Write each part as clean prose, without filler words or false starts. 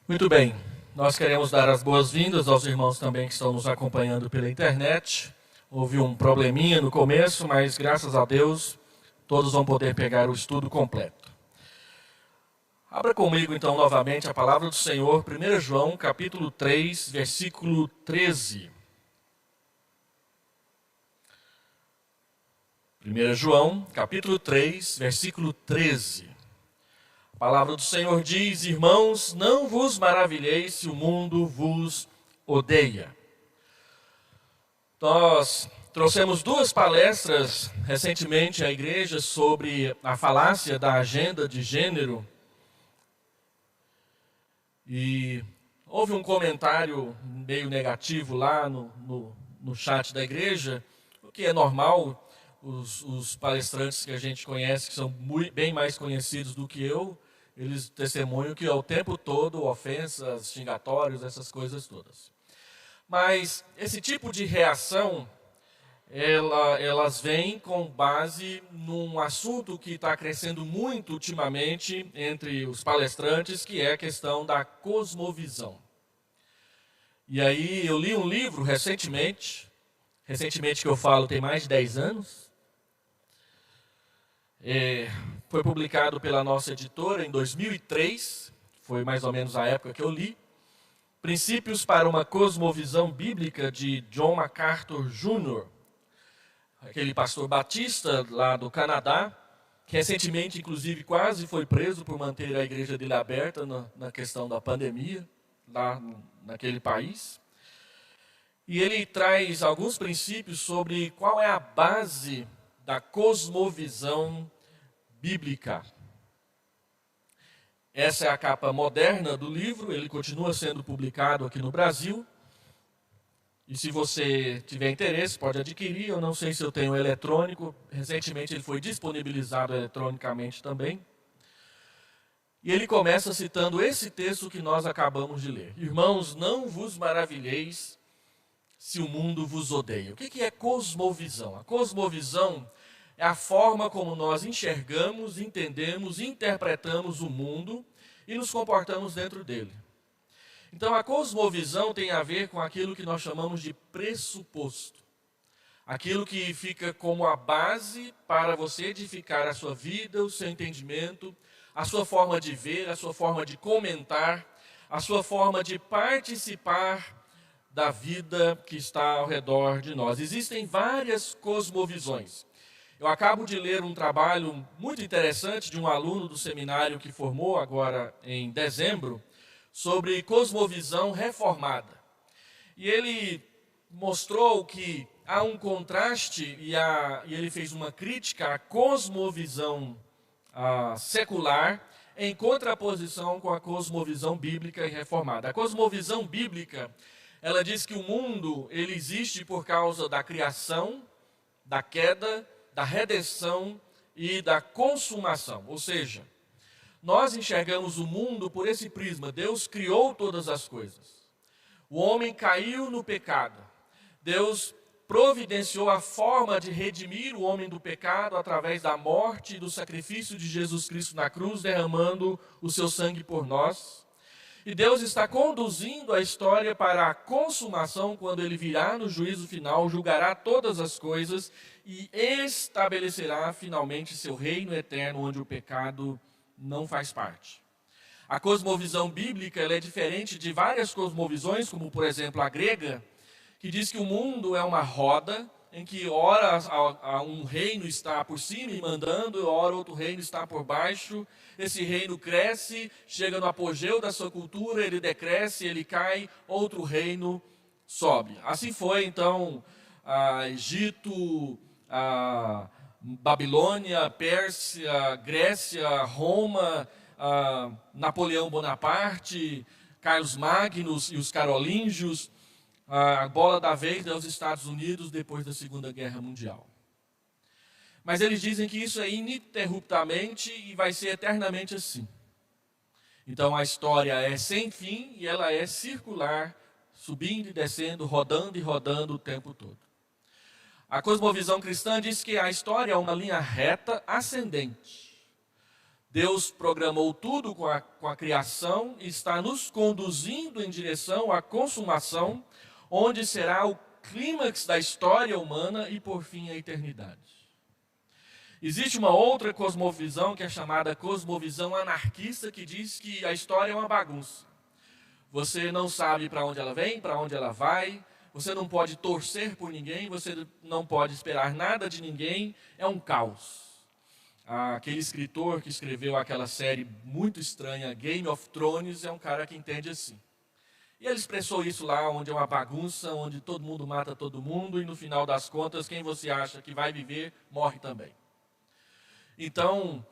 Muito bem, nós queremos dar as boas-vindas aos irmãos também que estão nos acompanhando pela internet. Houve um probleminha no começo, mas graças a Deus todos vão poder pegar o estudo completo. Abra comigo então novamente a palavra do Senhor, 1 João capítulo 3, versículo 13. 1 João capítulo 3, versículo 13. A palavra do Senhor diz: irmãos, não vos maravilheis se o mundo vos odeia. Nós trouxemos duas palestras recentemente à igreja sobre a falácia da agenda de gênero. E houve um comentário meio negativo lá no chat da igreja, o que é normal. Os palestrantes que a gente conhece, que são bem mais conhecidos do que eu, eles testemunham que ao tempo todo ofensas, xingatórios, essas coisas todas. Mas esse tipo de reação, elas vêm com base num assunto que está crescendo muito ultimamente entre os palestrantes, que é a questão da cosmovisão. E aí eu li um livro recentemente que eu falo tem mais de 10 anos, foi publicado pela nossa editora em 2003, foi mais ou menos a época que eu li, Princípios para uma Cosmovisão Bíblica, de John MacArthur Jr., aquele pastor batista lá do Canadá, que recentemente, inclusive, quase foi preso por manter a igreja dele aberta na questão da pandemia, lá naquele país. E ele traz alguns princípios sobre qual é a base da cosmovisão bíblica. Essa é a capa moderna do livro, ele continua sendo publicado aqui no Brasil. E se você tiver interesse, pode adquirir. Eu não sei se eu tenho eletrônico, recentemente ele foi disponibilizado eletronicamente também. E ele começa citando esse texto que nós acabamos de ler. Irmãos, não vos maravilheis se o mundo vos odeia. O que é cosmovisão? A cosmovisão é a forma como nós enxergamos, entendemos, interpretamos o mundo e nos comportamos dentro dele. Então, a cosmovisão tem a ver com aquilo que nós chamamos de pressuposto. Aquilo que fica como a base para você edificar a sua vida, o seu entendimento, a sua forma de ver, a sua forma de comentar, a sua forma de participar da vida que está ao redor de nós. Existem várias cosmovisões. Eu acabo de ler um trabalho muito interessante de um aluno do seminário que formou agora em dezembro, sobre cosmovisão reformada. E ele mostrou que há um contraste, e ele fez uma crítica à cosmovisão secular, em contraposição com a cosmovisão bíblica e reformada. A cosmovisão bíblica, ela diz que o mundo ele existe por causa da criação, da queda, da redenção e da consumação. Ou seja, nós enxergamos o mundo por esse prisma. Deus criou todas as coisas. O homem caiu no pecado. Deus providenciou a forma de redimir o homem do pecado através da morte e do sacrifício de Jesus Cristo na cruz, derramando o seu sangue por nós. E Deus está conduzindo a história para a consumação, quando Ele virá no juízo final, julgará todas as coisas e estabelecerá finalmente seu reino eterno, onde o pecado não faz parte. A cosmovisão bíblica ela é diferente de várias cosmovisões, como por exemplo a grega, que diz que o mundo é uma roda, em que ora um reino está por cima e mandando, ora outro reino está por baixo. Esse reino cresce, chega no apogeu da sua cultura, ele decresce, ele cai, outro reino sobe. Assim foi então Egito, Babilônia, Pérsia, Grécia, Roma, Napoleão Bonaparte, Carlos Magnus e os carolíngios. A bola da vez é os Estados Unidos depois da Segunda Guerra Mundial. Mas eles dizem que isso é ininterruptamente e vai ser eternamente assim. Então a história é sem fim e ela é circular, subindo e descendo, rodando e rodando o tempo todo. A cosmovisão cristã diz que a história é uma linha reta ascendente. Deus programou tudo com a criação e está nos conduzindo em direção à consumação, onde será o clímax da história humana e, por fim, a eternidade. Existe uma outra cosmovisão que é chamada cosmovisão anarquista, que diz que a história é uma bagunça. Você não sabe para onde ela vem, para onde ela vai, você não pode torcer por ninguém, você não pode esperar nada de ninguém, é um caos. Aquele escritor que escreveu aquela série muito estranha, Game of Thrones, é um cara que entende assim. E ele expressou isso lá, onde é uma bagunça, onde todo mundo mata todo mundo, e no final das contas, quem você acha que vai viver, morre também. Então,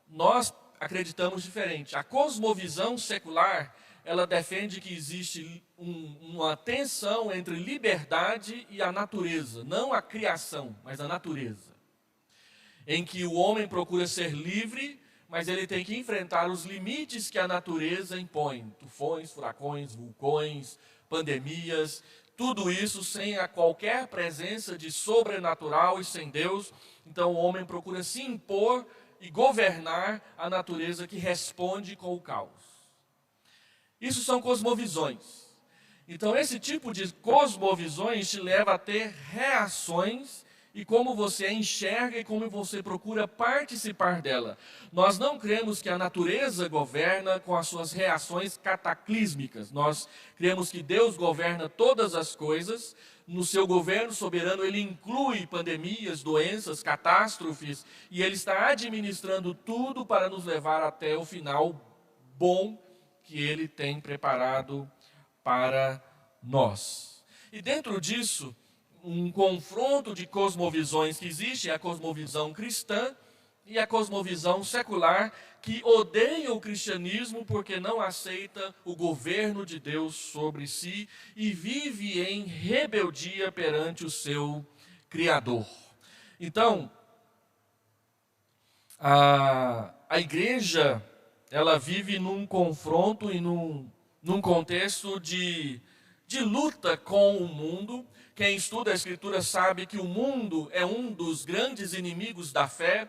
nós acreditamos diferente. A cosmovisão secular, ela defende que existe uma tensão entre liberdade e a natureza, não a criação, mas a natureza. Em que o homem procura ser livre, mas ele tem que enfrentar os limites que a natureza impõe. Tufões, furacões, vulcões, pandemias, tudo isso sem qualquer presença de sobrenatural e sem Deus. Então o homem procura se impor e governar a natureza que responde com o caos. Isso são cosmovisões. Então esse tipo de cosmovisões te leva a ter reações e como você a enxerga e como você procura participar dela. Nós não cremos que a natureza governa com as suas reações cataclísmicas. Nós cremos que Deus governa todas as coisas. No seu governo soberano, Ele inclui pandemias, doenças, catástrofes, e Ele está administrando tudo para nos levar até o final bom que Ele tem preparado para nós. E dentro disso, um confronto de cosmovisões que existe, a cosmovisão cristã e a cosmovisão secular, que odeia o cristianismo porque não aceita o governo de Deus sobre si e vive em rebeldia perante o seu Criador. Então, a igreja, ela vive num confronto e num contexto de luta com o mundo. Quem estuda a Escritura sabe que o mundo é um dos grandes inimigos da fé,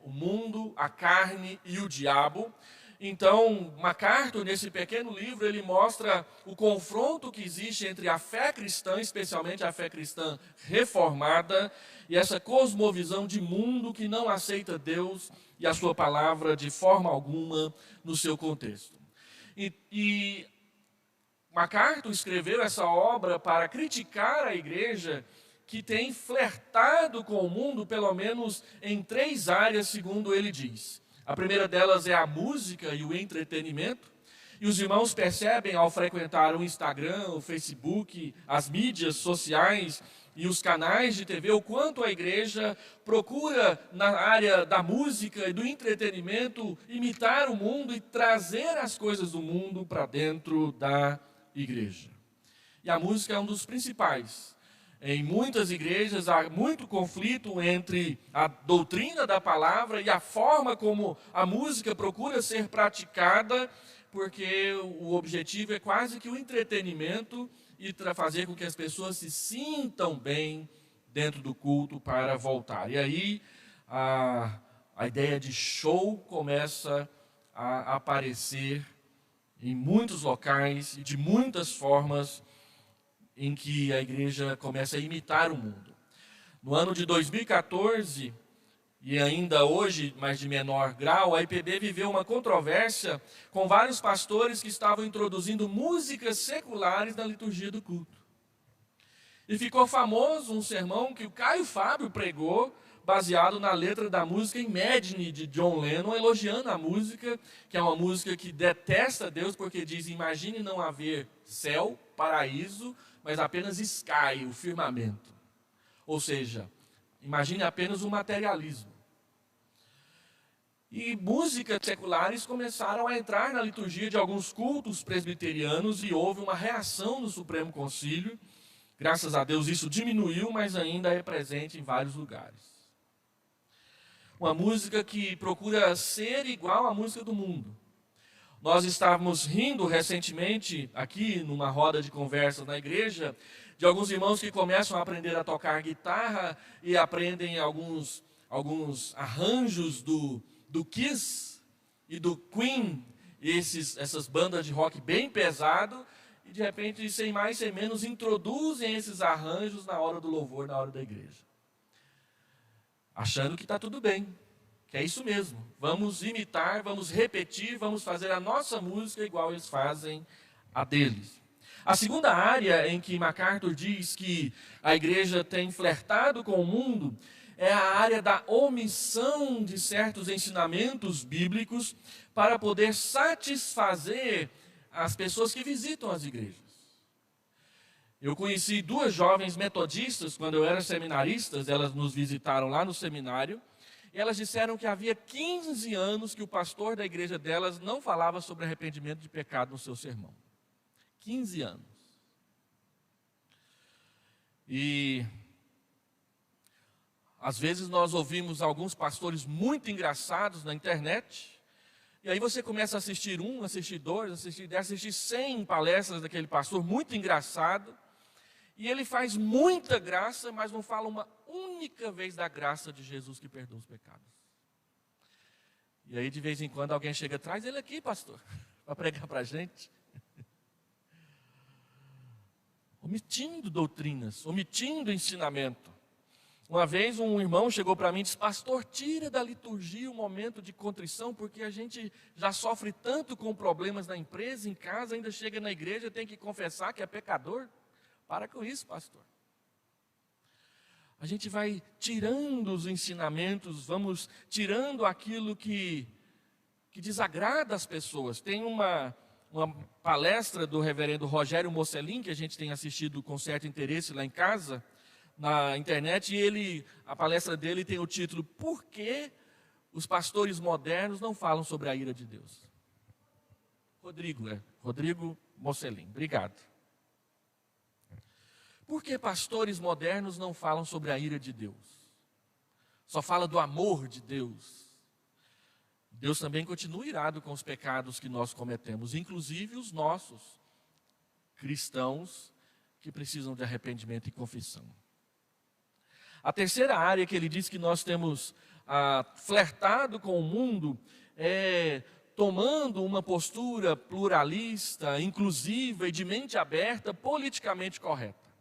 o mundo, a carne e o diabo. Então, MacArthur, nesse pequeno livro, ele mostra o confronto que existe entre a fé cristã, especialmente a fé cristã reformada, e essa cosmovisão de mundo que não aceita Deus e a sua palavra de forma alguma no seu contexto. E MacArthur escreveu essa obra para criticar a igreja que tem flertado com o mundo, pelo menos em 3 áreas, segundo ele diz. A primeira delas é a música e o entretenimento. E os irmãos percebem ao frequentar o Instagram, o Facebook, as mídias sociais e os canais de TV, o quanto a igreja procura, na área da música e do entretenimento, imitar o mundo e trazer as coisas do mundo para dentro da igreja. E a música é um dos principais. Em muitas igrejas há muito conflito entre a doutrina da palavra e a forma como a música procura ser praticada, porque o objetivo é quase que o entretenimento e fazer com que as pessoas se sintam bem dentro do culto para voltar. E aí a ideia de show começa a aparecer em muitos locais e de muitas formas em que a igreja começa a imitar o mundo. No ano de 2014, e ainda hoje, mas de menor grau, a IPB viveu uma controvérsia com vários pastores que estavam introduzindo músicas seculares na liturgia do culto. E ficou famoso um sermão que o Caio Fábio pregou, baseado na letra da música Imagine, de John Lennon, elogiando a música, que é uma música que detesta Deus, porque diz, imagine não haver céu, paraíso, mas apenas sky, o firmamento. Ou seja, imagine apenas o materialismo. E músicas seculares começaram a entrar na liturgia de alguns cultos presbiterianos e houve uma reação no Supremo Concílio. Graças a Deus isso diminuiu, mas ainda é presente em vários lugares. Uma música que procura ser igual à música do mundo. Nós estávamos rindo recentemente, aqui numa roda de conversa na igreja, de alguns irmãos que começam a aprender a tocar guitarra e aprendem alguns arranjos do Kiss. e do Queen, essas bandas de rock bem pesado, e de repente, sem mais, sem menos, introduzem esses arranjos na hora do louvor, na hora da igreja. Achando que está tudo bem, que é isso mesmo. Vamos imitar, vamos repetir, vamos fazer a nossa música igual eles fazem a deles. A segunda área em que MacArthur diz que a igreja tem flertado com o mundo é a área da omissão de certos ensinamentos bíblicos para poder satisfazer as pessoas que visitam as igrejas. Eu conheci 2 jovens metodistas, quando eu era seminarista, elas nos visitaram lá no seminário, e elas disseram que havia 15 anos que o pastor da igreja delas não falava sobre arrependimento de pecado no seu sermão. 15 anos. E às vezes nós ouvimos alguns pastores muito engraçados na internet, e aí você começa a assistir 1, assistir 2, assistir 10, assistir 100 palestras daquele pastor muito engraçado, e ele faz muita graça, mas não fala uma única vez da graça de Jesus que perdoa os pecados. E aí de vez em quando alguém chega atrás, ele aqui, pastor, para pregar para a gente. Omitindo doutrinas, omitindo ensinamento. Uma vez um irmão chegou para mim e disse: pastor, tira da liturgia o momento de contrição, porque a gente já sofre tanto com problemas na empresa, em casa, ainda chega na igreja e tem que confessar que é pecador. Para com isso, pastor. A gente vai tirando os ensinamentos, vamos tirando aquilo que desagrada as pessoas. Tem uma palestra do reverendo Rogério Mocelin, que a gente tem assistido com certo interesse lá em casa, na internet, e a palestra dele tem o título: Por que os pastores modernos não falam sobre a ira de Deus? Rodrigo Mocelin, obrigado. Por que pastores modernos não falam sobre a ira de Deus? Só fala do amor de Deus. Deus também continua irado com os pecados que nós cometemos, inclusive os nossos, cristãos que precisam de arrependimento e confissão. A terceira área que ele diz que nós temos flertado com o mundo é tomando uma postura pluralista, inclusiva e de mente aberta, politicamente correta,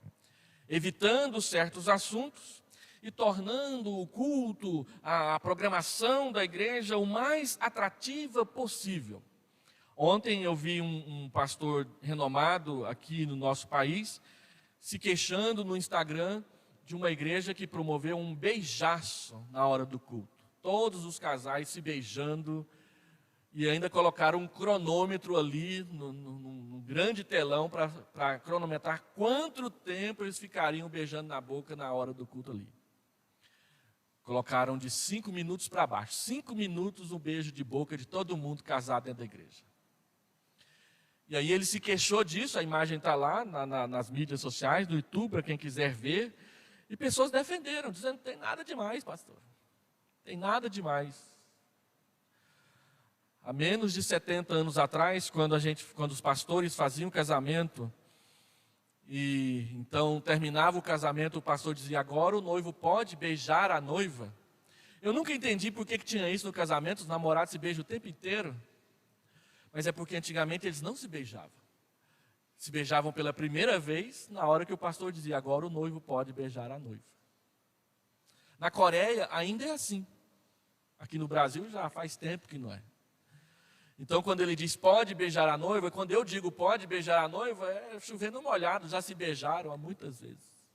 evitando certos assuntos e tornando o culto, a programação da igreja o mais atrativa possível. Ontem eu vi um pastor renomado aqui no nosso país se queixando no Instagram de uma igreja que promoveu um beijaço na hora do culto. Todos os casais se beijando, e ainda colocaram um cronômetro ali num grande telão para cronometrar quanto tempo eles ficariam beijando na boca na hora do culto ali. Colocaram de 5 minutos para baixo. 5 minutos um beijo de boca de todo mundo casado dentro da igreja. E aí ele se queixou disso, a imagem está lá nas mídias sociais, no YouTube, para quem quiser ver. E pessoas defenderam, dizendo: não tem nada demais, pastor. Tem nada demais. Há menos de 70 anos atrás, quando os pastores faziam casamento, e então terminava o casamento, o pastor dizia: agora o noivo pode beijar a noiva. Eu nunca entendi por que tinha isso no casamento, os namorados se beijam o tempo inteiro. Mas é porque antigamente eles não se beijavam. Se beijavam pela primeira vez na hora que o pastor dizia: agora o noivo pode beijar a noiva. Na Coreia ainda é assim. Aqui no Brasil já faz tempo que não é. Então, quando ele diz pode beijar a noiva, quando eu digo pode beijar a noiva, é chovendo molhado, já se beijaram há muitas vezes.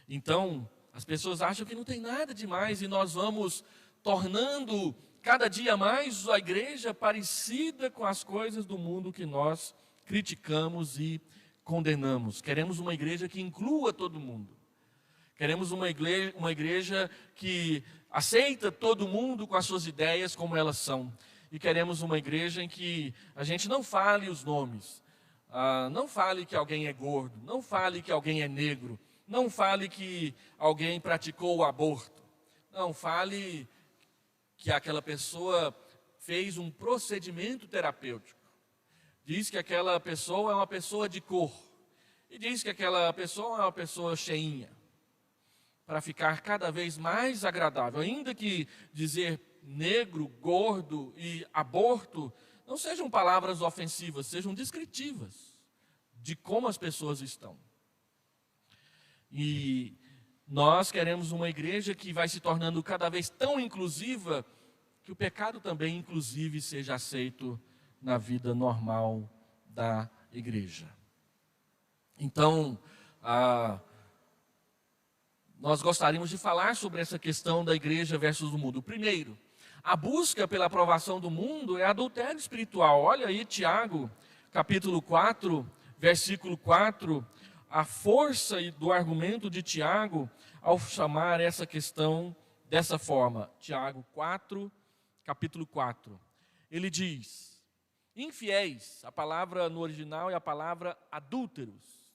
Então, as pessoas acham que não tem nada demais e nós vamos tornando cada dia mais a igreja parecida com as coisas do mundo que nós criticamos e condenamos. Queremos uma igreja que inclua todo mundo. Queremos uma igreja que aceita todo mundo com as suas ideias como elas são. E queremos uma igreja em que a gente não fale os nomes, não fale que alguém é gordo, não fale que alguém é negro, não fale que alguém praticou o aborto, não fale que aquela pessoa fez um procedimento terapêutico. Diz que aquela pessoa é uma pessoa de cor, e diz que aquela pessoa é uma pessoa cheinha, para ficar cada vez mais agradável, ainda que dizer negro, gordo e aborto não sejam palavras ofensivas, sejam descritivas de como as pessoas estão. E nós queremos uma igreja que vai se tornando cada vez tão inclusiva que o pecado também, inclusive, seja aceito na vida normal da igreja. Então, nós gostaríamos de falar sobre essa questão da igreja versus o mundo. Primeiro, a busca pela aprovação do mundo é adultério espiritual. Olha aí Tiago, capítulo 4, versículo 4, a força do argumento de Tiago ao chamar essa questão dessa forma. Tiago 4, capítulo 4. Ele diz: infiéis, a palavra no original é a palavra adúlteros.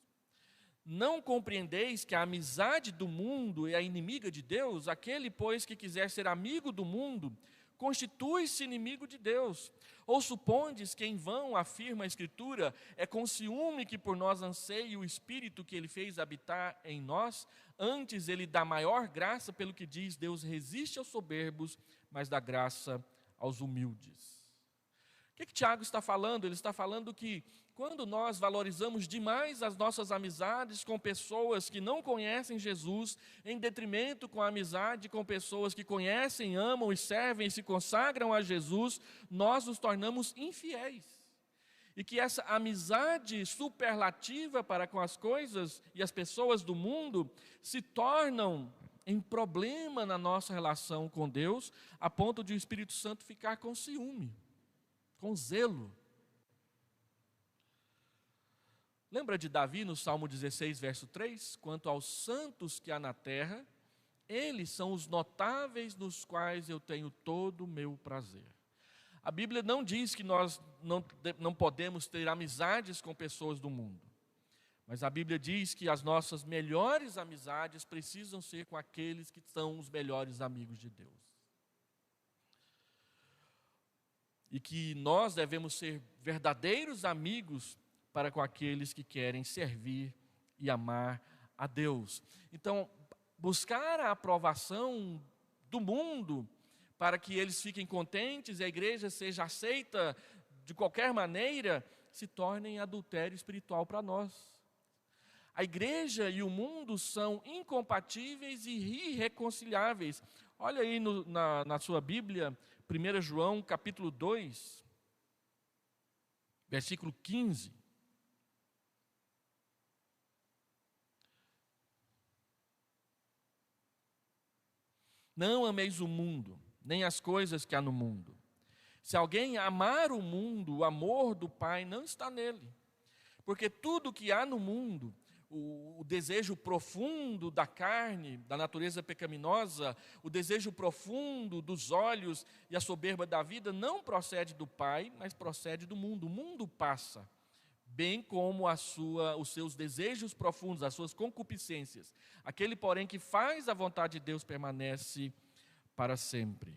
Não compreendeis que a amizade do mundo é a inimiga de Deus? Aquele, pois, que quiser ser amigo do mundo, constitui-se inimigo de Deus. Ou supondes que em vão afirma a Escritura, é com ciúme que por nós anseia o Espírito que Ele fez habitar em nós? Antes Ele dá maior graça, pelo que diz, Deus resiste aos soberbos, mas dá graça aos humildes. O que Tiago está falando? Ele está falando que quando nós valorizamos demais as nossas amizades com pessoas que não conhecem Jesus, em detrimento com a amizade com pessoas que conhecem, amam e servem e se consagram a Jesus, nós nos tornamos infiéis. E que essa amizade superlativa para com as coisas e as pessoas do mundo se tornam em problema na nossa relação com Deus, a ponto de o Espírito Santo ficar com ciúme, com zelo. Lembra de Davi no Salmo 16, verso 3? Quanto aos santos que há na terra, eles são os notáveis nos quais eu tenho todo o meu prazer. A Bíblia não diz que nós não podemos ter amizades com pessoas do mundo. Mas a Bíblia diz que as nossas melhores amizades precisam ser com aqueles que são os melhores amigos de Deus. E que nós devemos ser verdadeiros amigos para com aqueles que querem servir e amar a Deus. Então, buscar a aprovação do mundo para que eles fiquem contentes e a igreja seja aceita de qualquer maneira, se torna em adultério espiritual para nós. A igreja e o mundo são incompatíveis e irreconciliáveis. Olha aí na sua Bíblia, 1 João capítulo 2, versículo 15. Não ameis o mundo, nem as coisas que há no mundo. Se alguém amar o mundo, o amor do Pai não está nele. Porque tudo que há no mundo, o desejo profundo da carne, da natureza pecaminosa, o desejo profundo dos olhos e a soberba da vida, não procede do Pai, mas procede do mundo. O mundo passa, bem como os seus desejos profundos, as suas concupiscências. Aquele, porém, que faz a vontade de Deus permanece para sempre.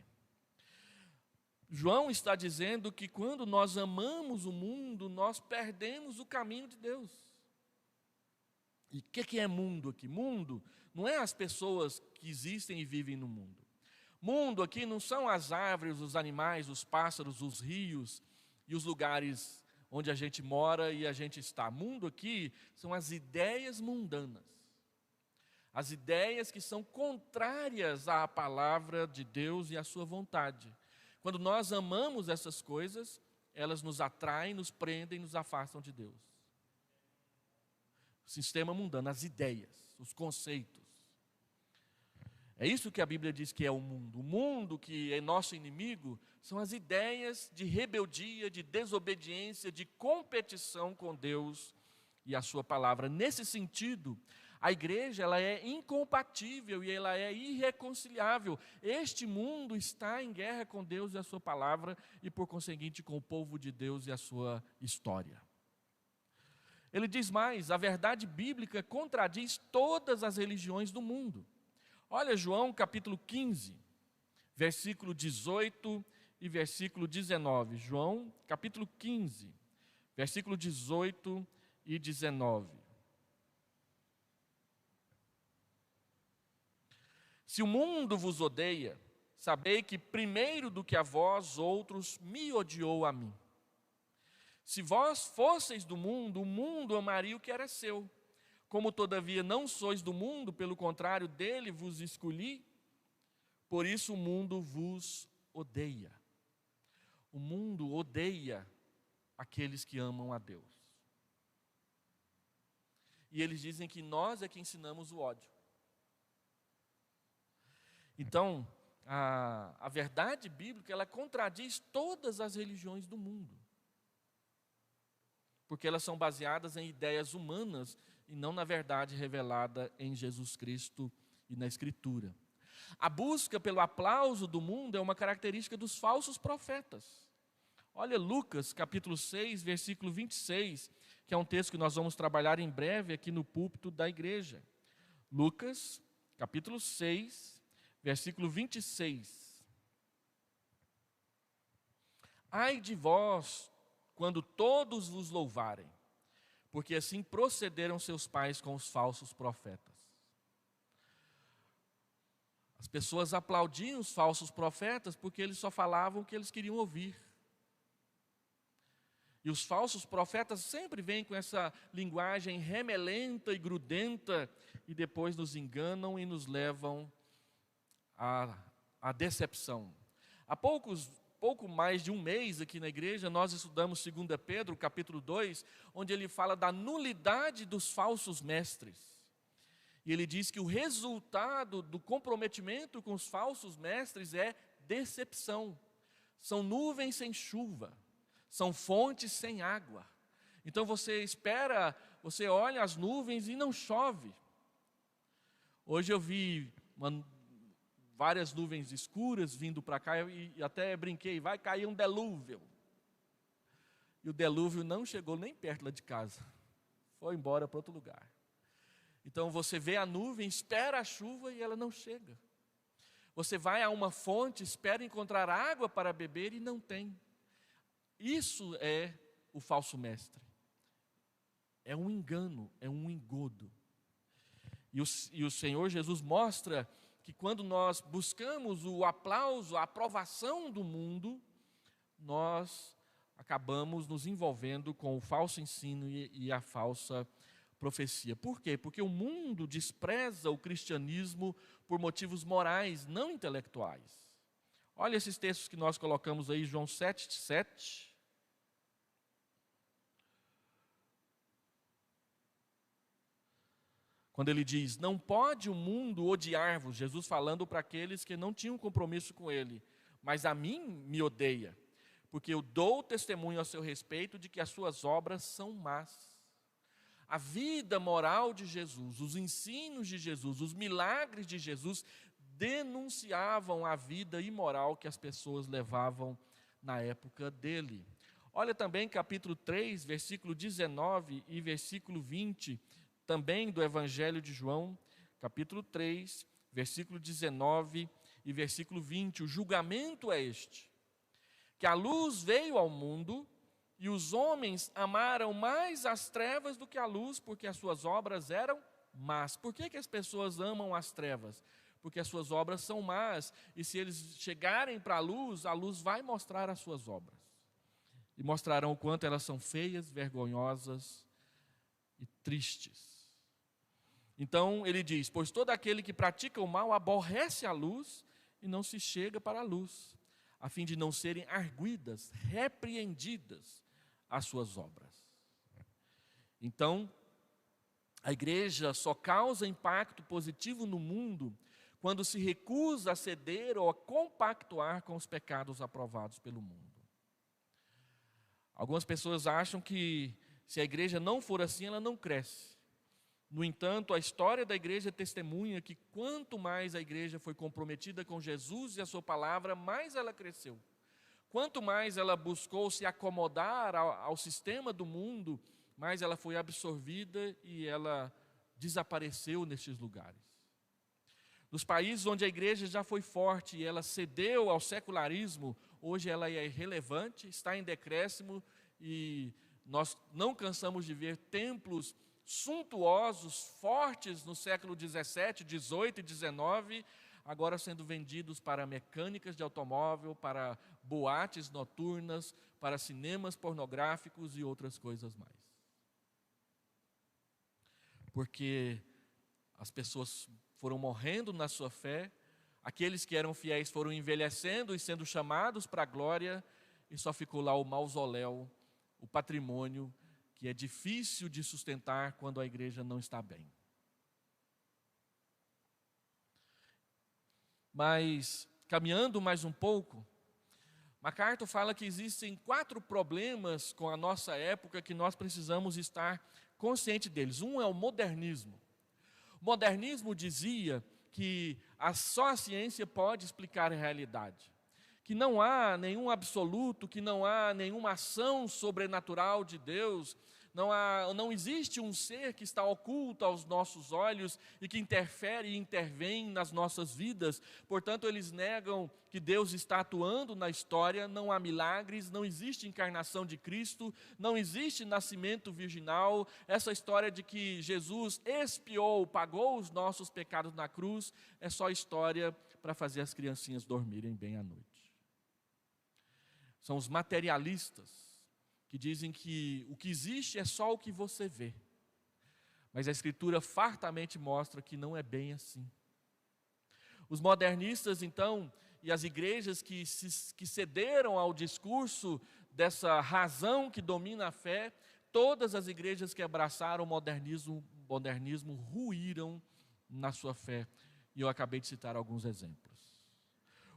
João está dizendo que quando nós amamos o mundo, nós perdemos o caminho de Deus. E o que é mundo aqui? Mundo não é as pessoas que existem e vivem no mundo. Mundo aqui não são as árvores, os animais, os pássaros, os rios e os lugares onde a gente mora e a gente está. Mundo aqui são as ideias mundanas. As ideias que são contrárias à palavra de Deus e à sua vontade. Quando nós amamos essas coisas, elas nos atraem, nos prendem, nos afastam de Deus. O sistema mundano, as ideias, os conceitos. É isso que a Bíblia diz que é o mundo. O mundo que é nosso inimigo são as ideias de rebeldia, de desobediência, de competição com Deus e a sua palavra. Nesse sentido, a igreja ela é incompatível e ela é irreconciliável. Este mundo está em guerra com Deus e a sua palavra e, por conseguinte, com o povo de Deus e a sua história. Ele diz mais, a verdade bíblica contradiz todas as religiões do mundo. Olha João capítulo 15, versículo 18 e versículo 19. João capítulo 15, versículo 18 e 19. Se o mundo vos odeia, sabei que primeiro do que a vós outros me odiou a mim. Se vós fosseis do mundo, o mundo amaria o que era seu. Como todavia não sois do mundo, pelo contrário, dele vos escolhi, por isso o mundo vos odeia. O mundo odeia aqueles que amam a Deus. E eles dizem que nós é que ensinamos o ódio. Então, a verdade bíblica, ela contradiz todas as religiões do mundo. Porque elas são baseadas em ideias humanas e não na verdade revelada em Jesus Cristo e na Escritura. A busca pelo aplauso do mundo é uma característica dos falsos profetas. Olha Lucas, capítulo 6, versículo 26, que é um texto que nós vamos trabalhar em breve aqui no púlpito da igreja. Lucas, capítulo 6, versículo 26. Ai de vós, quando todos vos louvarem, porque assim procederam seus pais com os falsos profetas. As pessoas aplaudiam os falsos profetas porque eles só falavam o que eles queriam ouvir. E os falsos profetas sempre vêm com essa linguagem remelenta e grudenta e depois nos enganam e nos levam à decepção. Há pouco mais de um mês aqui na igreja, nós estudamos 2 Pedro, capítulo 2, onde ele fala da nulidade dos falsos mestres. E ele diz que o resultado do comprometimento com os falsos mestres é decepção. São nuvens sem chuva, são fontes sem água. Então você espera, você olha as nuvens e não chove. Hoje eu vi várias nuvens escuras vindo para cá e até brinquei, vai cair um delúvio. E o delúvio não chegou nem perto lá de casa, foi embora para outro lugar. Então você vê a nuvem, espera a chuva e ela não chega. Você vai a uma fonte, espera encontrar água para beber e não tem. Isso é o falso mestre. É um engano, é um engodo. E o Senhor Jesus mostra que quando nós buscamos o aplauso, a aprovação do mundo, nós acabamos nos envolvendo com o falso ensino e a falsa profecia. Por quê? Porque o mundo despreza o cristianismo por motivos morais, não intelectuais. Olha esses textos que nós colocamos aí, João 7:7. Quando ele diz, não pode o mundo odiar-vos, Jesus falando para aqueles que não tinham compromisso com ele, mas a mim me odeia, porque eu dou testemunho a seu respeito de que as suas obras são más. A vida moral de Jesus, os ensinos de Jesus, os milagres de Jesus denunciavam a vida imoral que as pessoas levavam na época dele. Olha também capítulo 3, versículo 19 e versículo 20, também do Evangelho de João, capítulo 3, versículo 19 e versículo 20. O julgamento é este, que a luz veio ao mundo e os homens amaram mais as trevas do que a luz, porque as suas obras eram más. Por que as pessoas amam as trevas? Porque as suas obras são más, e se eles chegarem para a luz vai mostrar as suas obras. E mostrarão o quanto elas são feias, vergonhosas e tristes. Então ele diz, pois todo aquele que pratica o mal aborrece a luz e não se chega para a luz, a fim de não serem arguidas, repreendidas as suas obras. Então, a igreja só causa impacto positivo no mundo quando se recusa a ceder ou a compactuar com os pecados aprovados pelo mundo. Algumas pessoas acham que se a igreja não for assim, ela não cresce. No entanto, a história da igreja testemunha que quanto mais a igreja foi comprometida com Jesus e a sua palavra, mais ela cresceu. Quanto mais ela buscou se acomodar ao sistema do mundo, mais ela foi absorvida e ela desapareceu nestes lugares. Nos países onde a igreja já foi forte e ela cedeu ao secularismo, hoje ela é irrelevante, está em decréscimo e nós não cansamos de ver templos suntuosos, fortes no século 17, 18 e 19, agora sendo vendidos para mecânicas de automóvel, para boates noturnas, para cinemas pornográficos e outras coisas mais. Porque as pessoas foram morrendo na sua fé, aqueles que eram fiéis foram envelhecendo e sendo chamados para a glória, e só ficou lá o mausoléu, o patrimônio, que é difícil de sustentar quando a igreja não está bem. Mas, caminhando mais um pouco, MacArthur fala que existem 4 problemas com a nossa época que nós precisamos estar conscientes deles. Um é o modernismo. O modernismo dizia que só a ciência pode explicar a realidade, que não há nenhum absoluto, que não há nenhuma ação sobrenatural de Deus, não existe um ser que está oculto aos nossos olhos e que interfere e intervém nas nossas vidas. Portanto, eles negam que Deus está atuando na história, não há milagres, não existe encarnação de Cristo, não existe nascimento virginal. Essa história de que Jesus expiou, pagou os nossos pecados na cruz, é só história para fazer as criancinhas dormirem bem à noite. São os materialistas, que dizem que o que existe é só o que você vê. Mas a Escritura fartamente mostra que não é bem assim. Os modernistas, então, e as igrejas que cederam ao discurso dessa razão que domina a fé, todas as igrejas que abraçaram o modernismo ruíram na sua fé. E eu acabei de citar alguns exemplos.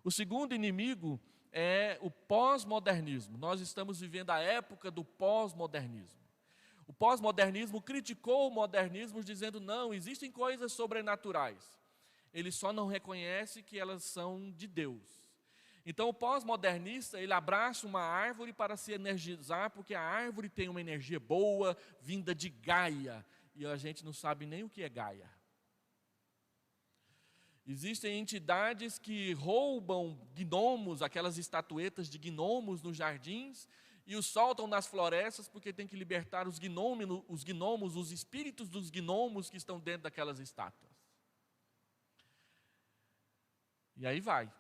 O segundo inimigo é o pós-modernismo. Nós estamos vivendo a época do pós-modernismo. O pós-modernismo criticou o modernismo dizendo, não, existem coisas sobrenaturais. Ele só não reconhece que elas são de Deus. Então o pós-modernista, ele abraça uma árvore para se energizar, porque a árvore tem uma energia boa, vinda de Gaia. E a gente não sabe nem o que é Gaia. Existem entidades que roubam gnomos, aquelas estatuetas de gnomos nos jardins, e os soltam nas florestas porque tem que libertar os gnomos, os espíritos dos gnomos que estão dentro daquelas estátuas. E aí vai.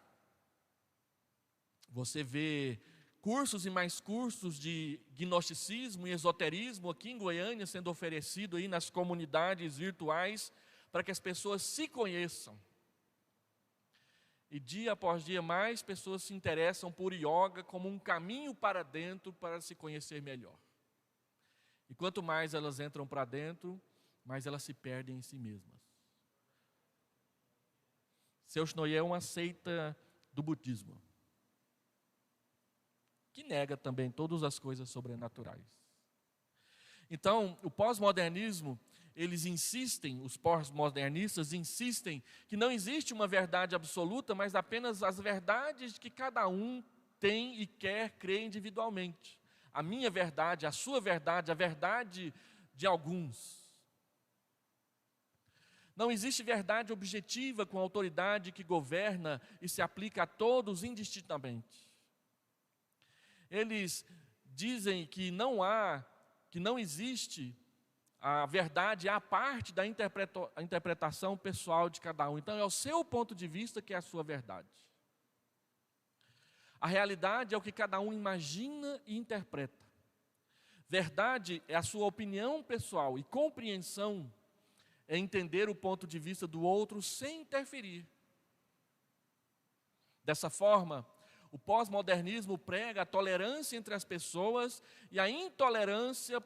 Você vê cursos e mais cursos de gnosticismo e esoterismo aqui em Goiânia sendo oferecido aí nas comunidades virtuais para que as pessoas se conheçam. E dia após dia mais pessoas se interessam por yoga como um caminho para dentro para se conhecer melhor. E quanto mais elas entram para dentro, mais elas se perdem em si mesmas. Seu Shnoye é uma seita do budismo, que nega também todas as coisas sobrenaturais. Então, o pós-modernismo, os pós-modernistas insistem que não existe uma verdade absoluta, mas apenas as verdades que cada um tem e quer crer individualmente. A minha verdade, a sua verdade, a verdade de alguns. Não existe verdade objetiva com autoridade que governa e se aplica a todos indistintamente. Eles dizem que não existe a verdade à parte da interpretação pessoal de cada um. Então é o seu ponto de vista que é a sua verdade. A realidade é o que cada um imagina e interpreta. Verdade é a sua opinião pessoal e compreensão é entender o ponto de vista do outro sem interferir. Dessa forma, o pós-modernismo prega a tolerância entre as pessoas e a intolerância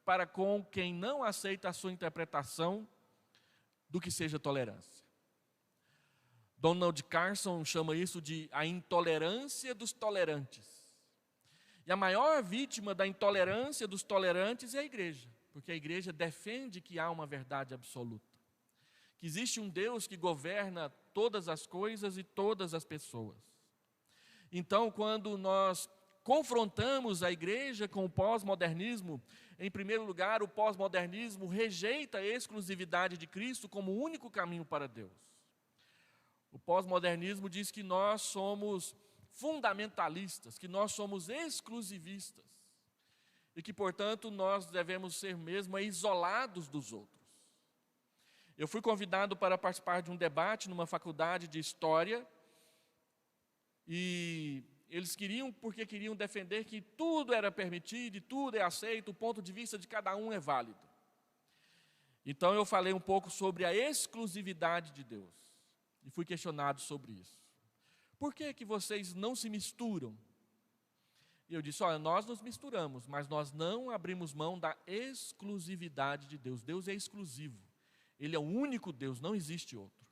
para com quem não aceita a sua interpretação do que seja tolerância. Donald Carson chama isso de a intolerância dos tolerantes. E a maior vítima da intolerância dos tolerantes é a igreja, porque a igreja defende que há uma verdade absoluta, que existe um Deus que governa todas as coisas e todas as pessoas. Então, quando nós confrontamos a igreja com o pós-modernismo, em primeiro lugar, o pós-modernismo rejeita a exclusividade de Cristo como o único caminho para Deus. O pós-modernismo diz que nós somos fundamentalistas, que nós somos exclusivistas e que, portanto, nós devemos ser mesmo isolados dos outros. Eu fui convidado para participar de um debate numa faculdade de História, e eles porque queriam defender que tudo era permitido e tudo é aceito, o ponto de vista de cada um é válido. Então eu falei um pouco sobre a exclusividade de Deus, e fui questionado sobre isso. Por que vocês não se misturam? E eu disse, olha, nós nos misturamos, mas nós não abrimos mão da exclusividade de Deus. Deus é exclusivo. Ele é o único Deus, não existe outro.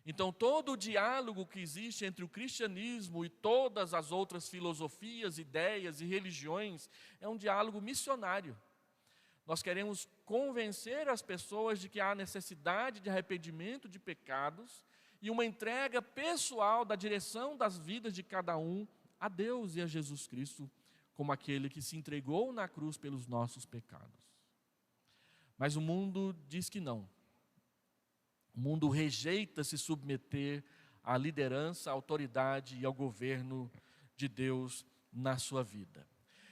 Então, todo o diálogo que existe entre o cristianismo e todas as outras filosofias, ideias e religiões é um diálogo missionário. Nós queremos convencer as pessoas de que há necessidade de arrependimento de pecados e uma entrega pessoal da direção das vidas de cada um a Deus e a Jesus Cristo, como aquele que se entregou na cruz pelos nossos pecados. Mas o mundo diz que não. O mundo rejeita se submeter à liderança, à autoridade e ao governo de Deus na sua vida.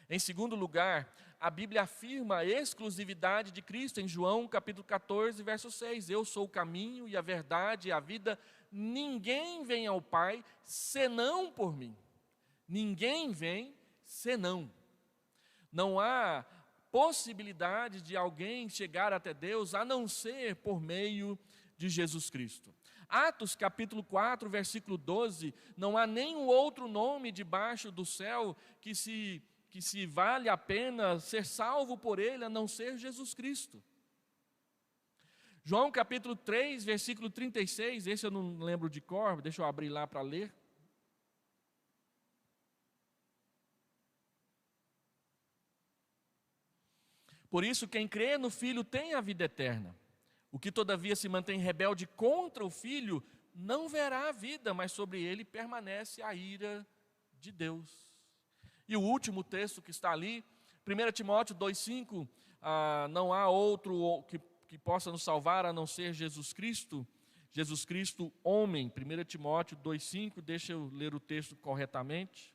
Em segundo lugar, a Bíblia afirma a exclusividade de Cristo em João capítulo 14, verso 6. Eu sou o caminho e a verdade e a vida. Ninguém vem ao Pai senão por mim. Ninguém vem senão. Não há possibilidade de alguém chegar até Deus a não ser por meio de Jesus Cristo. Atos capítulo 4, versículo 12, não há nenhum outro nome debaixo do céu que se vale a pena ser salvo por ele, a não ser Jesus Cristo. João capítulo 3, versículo 36, esse eu não lembro de cor, deixa eu abrir lá para ler. Por isso, quem crê no Filho tem a vida eterna. O que todavia se mantém rebelde contra o Filho, não verá a vida, mas sobre ele permanece a ira de Deus. E o último texto que está ali, 1 Timóteo 2,5, não há outro que possa nos salvar a não ser Jesus Cristo, homem. 1 Timóteo 2,5, deixa eu ler o texto corretamente.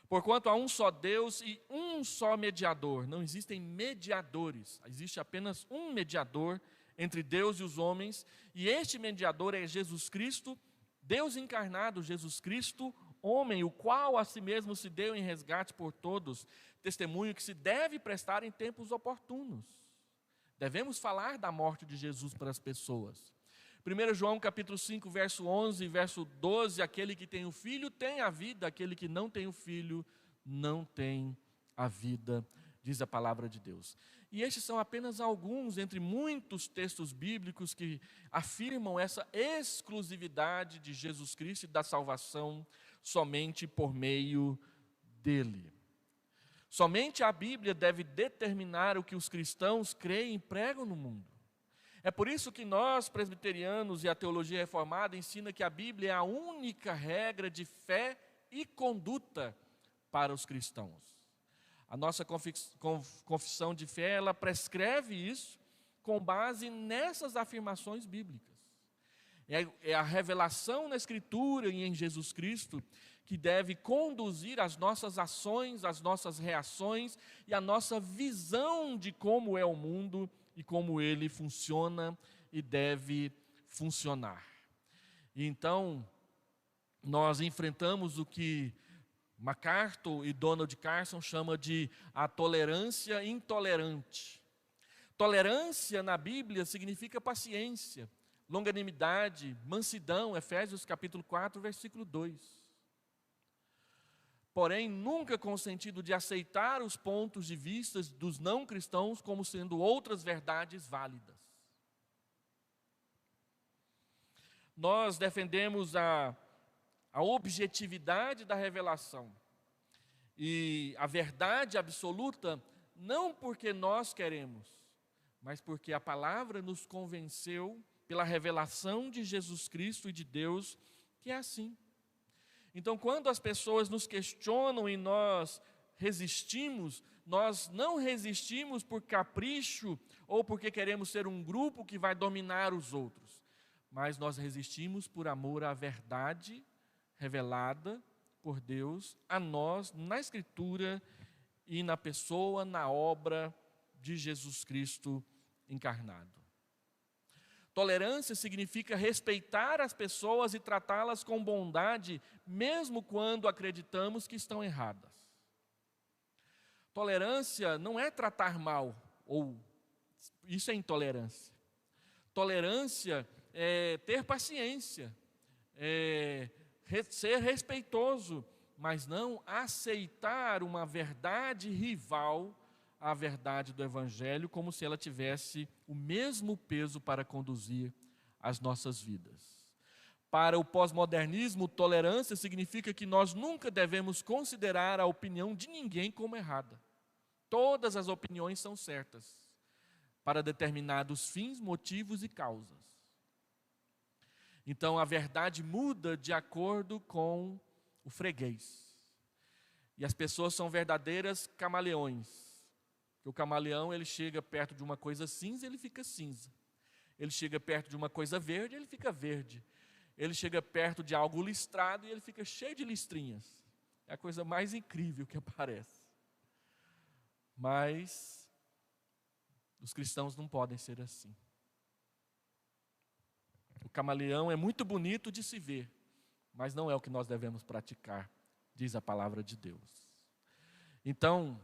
Porquanto há um só Deus e um só mediador, não existem mediadores, existe apenas um mediador entre Deus e os homens, e este mediador é Jesus Cristo, Deus encarnado, Jesus Cristo, homem, o qual a si mesmo se deu em resgate por todos, testemunho que se deve prestar em tempos oportunos. Devemos falar da morte de Jesus para as pessoas. 1 João capítulo 5, verso 11 e verso 12, aquele que tem o Filho tem a vida, aquele que não tem o Filho não tem a vida, diz a palavra de Deus. E estes são apenas alguns entre muitos textos bíblicos que afirmam essa exclusividade de Jesus Cristo e da salvação somente por meio dele. Somente a Bíblia deve determinar o que os cristãos creem e pregam no mundo. É por isso que nós, presbiterianos e a teologia reformada, ensina que a Bíblia é a única regra de fé e conduta para os cristãos. A nossa confissão de fé, ela prescreve isso com base nessas afirmações bíblicas. É a revelação na Escritura e em Jesus Cristo que deve conduzir as nossas ações, as nossas reações e a nossa visão de como é o mundo e como ele funciona e deve funcionar. E então, nós enfrentamos o que MacArthur e Donald Carson chamam de a tolerância intolerante. Tolerância na Bíblia significa paciência, longanimidade, mansidão, Efésios capítulo 4, versículo 2. Porém, nunca com o sentido de aceitar os pontos de vista dos não cristãos como sendo outras verdades válidas. Nós defendemos a objetividade da revelação e a verdade absoluta, não porque nós queremos, mas porque a palavra nos convenceu pela revelação de Jesus Cristo e de Deus, que é assim. Então, quando as pessoas nos questionam e nós resistimos, nós não resistimos por capricho ou porque queremos ser um grupo que vai dominar os outros, mas nós resistimos por amor à verdade revelada por Deus a nós na Escritura e na pessoa, na obra de Jesus Cristo encarnado. Tolerância significa respeitar as pessoas e tratá-las com bondade, mesmo quando acreditamos que estão erradas. Tolerância não é tratar mal, ou isso é intolerância. Tolerância é ter paciência, é ser respeitoso, mas não aceitar uma verdade rival à verdade do Evangelho, como se ela tivesse o mesmo peso para conduzir as nossas vidas. Para o pós-modernismo, tolerância significa que nós nunca devemos considerar a opinião de ninguém como errada. Todas as opiniões são certas, para determinados fins, motivos e causas. Então a verdade muda de acordo com o freguês. E as pessoas são verdadeiras camaleões. Porque o camaleão, ele chega perto de uma coisa cinza, ele fica cinza. Ele chega perto de uma coisa verde, ele fica verde. Ele chega perto de algo listrado e ele fica cheio de listrinhas. É a coisa mais incrível que aparece. Mas os cristãos não podem ser assim. O camaleão é muito bonito de se ver, mas não é o que nós devemos praticar, diz a palavra de Deus. Então,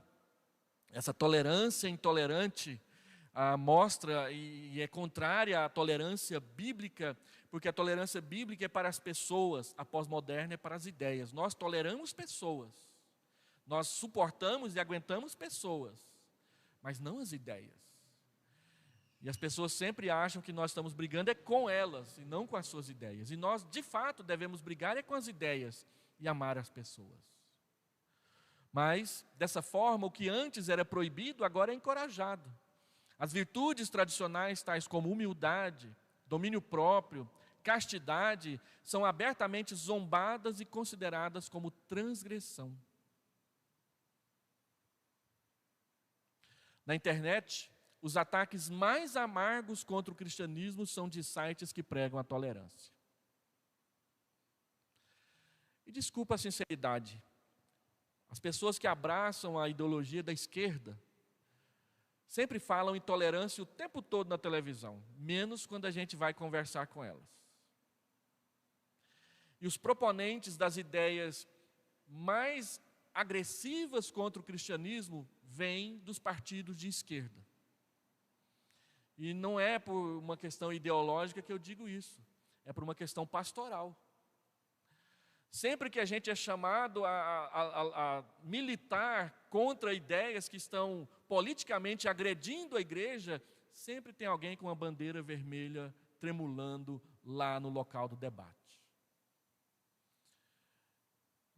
essa tolerância intolerante mostra e é contrária à tolerância bíblica, porque a tolerância bíblica é para as pessoas, a pós-moderna é para as ideias. Nós toleramos pessoas, nós suportamos e aguentamos pessoas, mas não as ideias. E as pessoas sempre acham que nós estamos brigando é com elas e não com as suas ideias. E nós, de fato, devemos brigar é com as ideias e amar as pessoas. Mas, dessa forma, o que antes era proibido, agora é encorajado. As virtudes tradicionais, tais como humildade, domínio próprio, castidade, são abertamente zombadas e consideradas como transgressão. Na internet, os ataques mais amargos contra o cristianismo são de sites que pregam a tolerância. E desculpa a sinceridade, as pessoas que abraçam a ideologia da esquerda sempre falam em tolerância o tempo todo na televisão, menos quando a gente vai conversar com elas. E os proponentes das ideias mais agressivas contra o cristianismo vêm dos partidos de esquerda. E não é por uma questão ideológica que eu digo isso, é por uma questão pastoral. Sempre que a gente é chamado a militar contra ideias que estão politicamente agredindo a igreja, sempre tem alguém com uma bandeira vermelha tremulando lá no local do debate.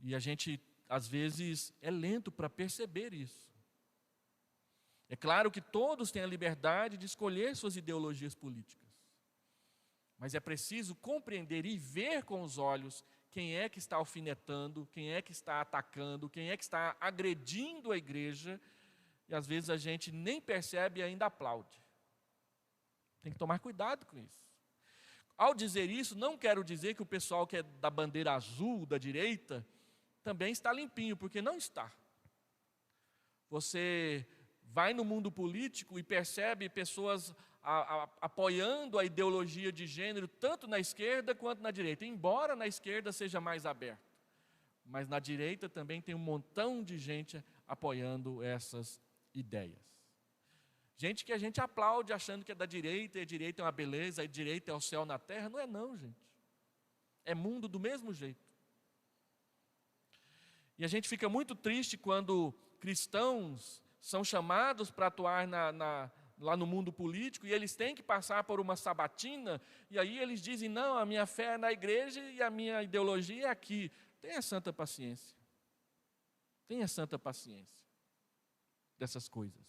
E a gente, às vezes, é lento para perceber isso. É claro que todos têm a liberdade de escolher suas ideologias políticas. Mas é preciso compreender e ver com os olhos quem é que está alfinetando, quem é que está atacando, quem é que está agredindo a igreja. E às vezes a gente nem percebe e ainda aplaude. Tem que tomar cuidado com isso. Ao dizer isso, não quero dizer que o pessoal que é da bandeira azul, da direita, também está limpinho, porque não está. Você vai no mundo político e percebe pessoas apoiando a ideologia de gênero, tanto na esquerda quanto na direita, embora na esquerda seja mais aberto. Mas na direita também tem um montão de gente apoiando essas ideias. Gente que a gente aplaude achando que é da direita, e a direita é uma beleza, a direita é o céu na terra. Não é não, gente. É mundo do mesmo jeito. E a gente fica muito triste quando cristãos são chamados para atuar lá no mundo político e eles têm que passar por uma sabatina e aí eles dizem, não, a minha fé é na igreja e a minha ideologia é aqui. Tenha santa paciência. Tenha santa paciência dessas coisas.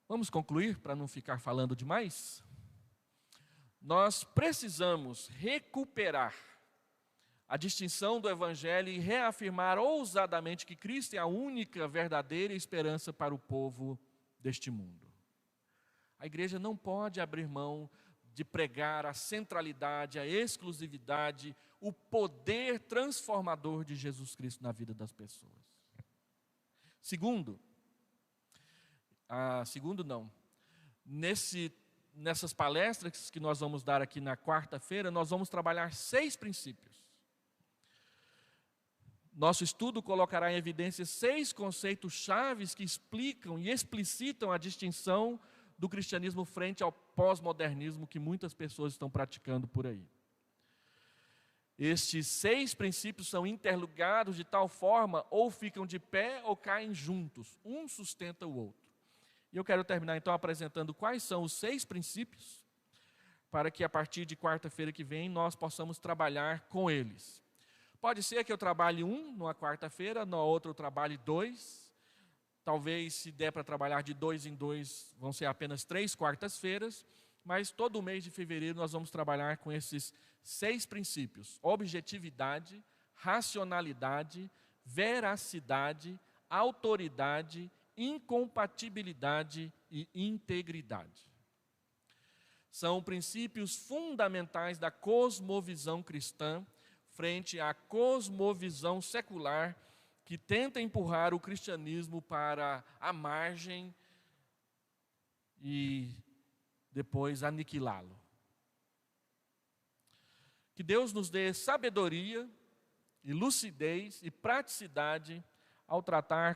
Vamos concluir para não ficar falando demais? Nós precisamos recuperar a distinção do Evangelho e reafirmar ousadamente que Cristo é a única verdadeira esperança para o povo deste mundo. A igreja não pode abrir mão de pregar a centralidade, a exclusividade, o poder transformador de Jesus Cristo na vida das pessoas. Segundo, nessas palestras que nós vamos dar aqui na quarta-feira, nós vamos trabalhar 6 princípios. Nosso estudo colocará em evidência 6 conceitos chaves que explicam e explicitam a distinção do cristianismo frente ao pós-modernismo que muitas pessoas estão praticando por aí. Estes 6 princípios são interligados de tal forma, ou ficam de pé ou caem juntos, um sustenta o outro. E eu quero terminar então apresentando quais são os 6 princípios, para que a partir de quarta-feira que vem nós possamos trabalhar com eles. Pode ser que eu trabalhe numa quarta-feira, na outra eu trabalhe 2. Talvez, se der para trabalhar de 2 em 2, vão ser apenas 3 quartas-feiras. Mas todo mês de fevereiro nós vamos trabalhar com esses 6 princípios: objetividade, racionalidade, veracidade, autoridade, incompatibilidade e integridade. São princípios fundamentais da cosmovisão cristã, frente à cosmovisão secular que tenta empurrar o cristianismo para a margem e depois aniquilá-lo. Que Deus nos dê sabedoria e lucidez e praticidade ao tratar